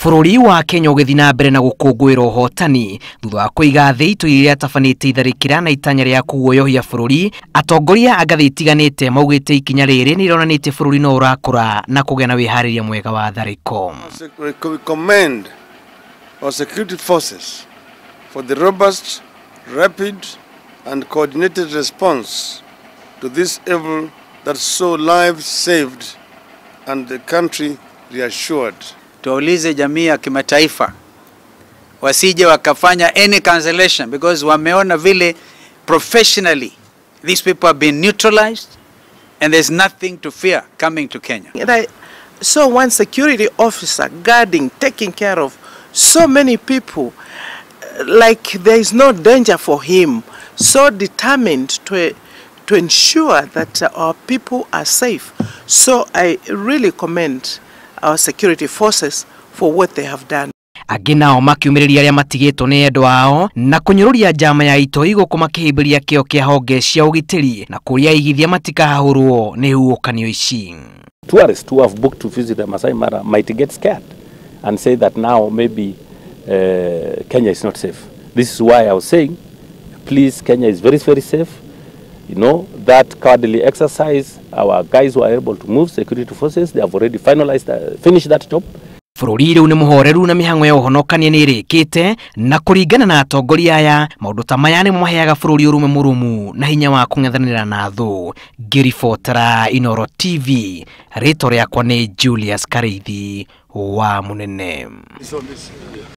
Bururi wa Kenya ũgĩthiĩ na mbere na gũkũngũĩra uhootani thutha wa kũiga thĩ itoi iria tabanĩte itharikira na itanya rĩa kuoyohia bururi. Atongoria a ngathĩ itiganĩte maugĩte ikinya rĩrĩ nĩ ironanĩtie bururi no ũrakũra na kũgĩa na wĩharĩria mwega wa tharĩko. We commend our security forces for the robust, rapid and coordinated response to this evil that saw lives saved and the country reassured. Tuulize jamii ya kimataifa wasije wakafanya any cancellation because wameona vile professionally these people have been neutralized and there's nothing to fear coming to Kenya. And I saw one security officer guarding, taking care of so many people like there is no danger for him, so determined to ensure that our people are safe. So I really commend our security forces for what they have done. Angĩ nao makiumĩrĩria arĩa matigĩtwo nĩ endwa wao na kũnyũrũria njama ya itoi gũkũ makĩhĩmbĩria kĩo kĩa honge cia ũgitĩri na kũrĩa igithia matikahũrwo nĩ huũkanio ici. Tourists who have booked to visit the Masai Mara might get scared and say that now maybe Kenya is not safe. This is why I was saying, please, Kenya is very, very safe. You know, that cowardly exercise, our guys who are able to move, security forces, they have already finished that job. Bururi rĩu nĩ mũhoreru na mihang'o ya ũhonokania nĩ ĩrĩkĩte na kũringana na atongoria aya maũndũ ta maya nĩ maheaga bururi ũrũme mũrũmu na hinya wa kũng'ethanĩra na thũ. Ngĩribotera Inooro TV, rĩtwa rĩakwa nĩ Julius Kareithi wa Munene.